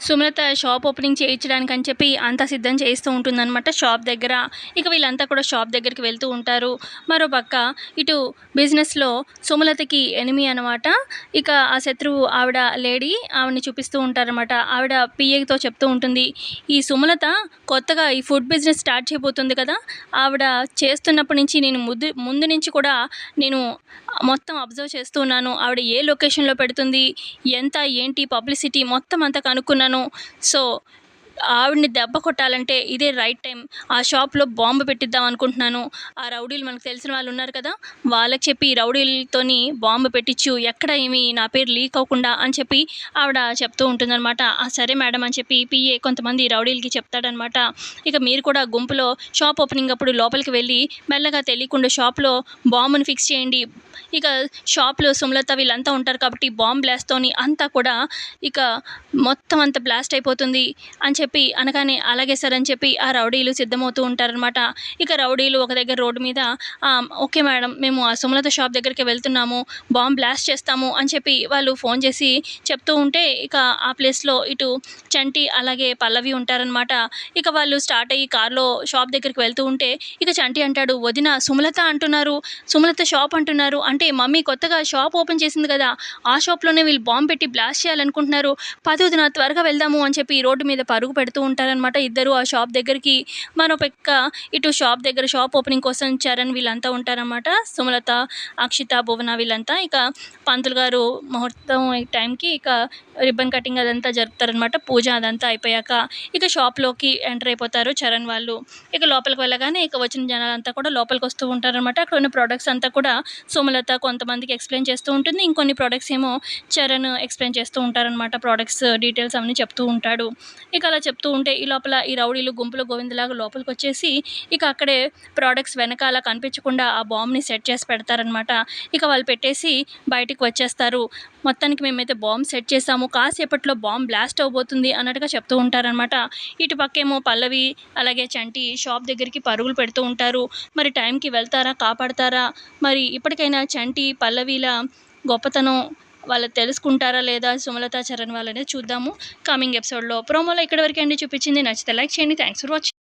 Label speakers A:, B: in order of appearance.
A: Sumalatha shop opening చేయించడానికని చెప్పి అంతా సిద్ధం చేస్తూ ఉంటుందన్నమాట షాప్ దగ్గర. ఇక వీళ్ళంతా కూడా షాప్ దగ్గరికి వెళ్తూ ఉంటారు. మరోపక్క ఇటు బిజినెస్‌లో సుమలతకి ఎనిమీ అనమాట. ఇక ఆ శత్రువు ఆవిడ లేడీ ఆవిడని చూపిస్తూ ఉంటారనమాట. ఆవిడ పీఏతో చెప్తూ ఉంటుంది, "ఈ సుమలత కొత్తగా ఈ ఫుడ్ బిజినెస్ స్టార్ట్ చేయబోతుంది కదా! ఆవిడ చేస్తున్నప్పటి నుంచి నేను ముందు నుంచి కూడా నేను మొత్తం అబ్జర్వ్ చేస్తూ ఉన్నాను. ఆవిడ ఏ లొకేషన్‌లో పెడుతుంది, ఎంత ఏంటి పబ్లిసిటీ మొత్తం అంతా కనుక్కున్నాను. సో, ఆవిడని దెబ్బ కొట్టాలంటే ఇదే రైట్ టైం. ఆ షాప్‌లో బాంబు పెట్టిద్దాం అనుకుంటున్నాను. ఆ రౌడీలు మనకు తెలిసిన వాళ్ళు ఉన్నారు కదా! వాళ్ళకి చెప్పి ఈ రౌడీలతోని బాంబు పెట్టించు. ఎక్కడ ఏమి నా పేరు లీక్ అవ్వకుండా అని చెప్పి ఆవిడ చెప్తూ ఉంటుందనమాట. సరే మేడం అని చెప్పి పీఏ కొంతమంది రౌడీలకి చెప్తాడనమాట. ఇక మీరు కూడా గుంపులో షాప్ ఓపెనింగ్ అప్పుడు లోపలికి వెళ్ళి మెల్లగా తెలియకుండా షాప్‌లో బాంబుని ఫిక్స్ చేయండి. ఇక షాప్‌లో సుమలత వీళ్ళంతా ఉంటారు కాబట్టి బాంబ్ బ్లాస్ట్‌తోని అంతా కూడా ఇక మొత్తం అంతా బ్లాస్ట్ అయిపోతుంది అని చెప్పి అనగానే, అలాగే సార్ అని చెప్పి ఆ రౌడీలు సిద్ధమవుతూ ఉంటారనమాట. ఇక రౌడీలు ఒక దగ్గర రోడ్డు మీద ఓకే మేడం, మేము ఆ సుమలత షాప్ దగ్గరికి వెళ్తున్నాము, బాంబ్ బ్లాస్ట్ చేస్తాము అని చెప్పి వాళ్ళు ఫోన్ చేసి చెప్తూ ఉంటే, ఇక ఆ ప్లేస్‌లో ఇటు చంటి అలాగే పల్లవి ఉంటారనమాట. ఇక వాళ్ళు స్టార్ట్ అయ్యి కార్‌లో షాప్ దగ్గరికి వెళ్తూ ఉంటే, ఇక చంటి అంటాడు, "వదిన సుమలత అంటున్నారు, సుమలత షాప్ అంటున్నారు. అంటే మమ్మీ కొత్తగా షాప్ ఓపెన్ చేసింది కదా! ఆ షాప్‌లోనే వీళ్ళు బాంబ్ పెట్టి బ్లాస్ట్ చేయాలనుకుంటున్నారు. పద వదిన త్వరగా వెళ్దాము" అని చెప్పి రోడ్డు మీద పరుగు పెడుతూ ఉంటారనమాట ఇద్దరు ఆ షాప్ దగ్గరికి. మరో పక్క ఇటు షాప్ దగ్గర షాప్ ఓపెనింగ్ కోసం చరణ్ వీళ్ళంతా ఉంటారనమాట. సుమలత, అక్షిత, భువన వీళ్ళంతా. ఇక పంతులు గారు ముహూర్తం టైంకి ఇక రిబ్బన్ కటింగ్ అదంతా జరుపుతారనమాట. పూజ అదంతా అయిపోయాక ఇక షాప్‌లోకి ఎంటర్ అయిపోతారు చరణ్ వాళ్ళు. ఇక లోపలికి వెళ్ళగానే ఇక వచ్చిన జనాలంతా కూడా లోపలికొస్తూ ఉంటారనమాట. అక్కడ ఉన్న ప్రొడక్ట్స్ అంతా కూడా సుమలత కొంతమందికి ఎక్స్‌ప్లెయిన్ చేస్తూ ఉంటుంది. ఇంకొన్ని ప్రొడక్ట్స్ ఏమో చరణ్ ఎక్స్‌ప్లెయిన్ చేస్తూ ఉంటారనమాట. ప్రొడక్ట్స్ డీటెయిల్స్ అవన్నీ చెప్తూ ఉంటాడు. ఇక అలా చెప్తూ ఉంటే ఈ లోపల ఈ రౌడీలు గుంపులో గోవిందలాగా లోపలికొచ్చేసి ఇక అక్కడే ప్రొడక్ట్స్ వెనకాల కనిపించకుండా ఆ బాంబ్‌ని సెట్ చేసి పెడతారనమాట. ఇక వాళ్ళు పెట్టేసి బయటికి వచ్చేస్తారు. మొత్తానికి మేమైతే బాంబ్ సెట్ చేసాము, కాసేపట్లో బాంబ్ బ్లాస్ట్ అవ్వబోతుంది అన్నట్టుగా చెప్తూ ఉంటారనమాట. ఇటు పక్కేమో పల్లవి అలాగే చంటి షాప్ దగ్గరికి పరుగులు పెడుతూ ఉంటారు. మరి టైంకి వెళ్తారా, కాపాడతారా? మరి ఇప్పటికైనా చంటి, పల్లవిల గొప్పతనం వాళ్ళు తెలుసుకుంటారా లేదా సుమలత, చరణ్ వాళ్ళనేది చూద్దాము కమింగ్ ఎపిసోడ్‌లో. ప్రోమోలో ఇక్కడి వరకే అండి చూపించింది. నచ్చితే లైక్ చేయండి. Thanks for watching.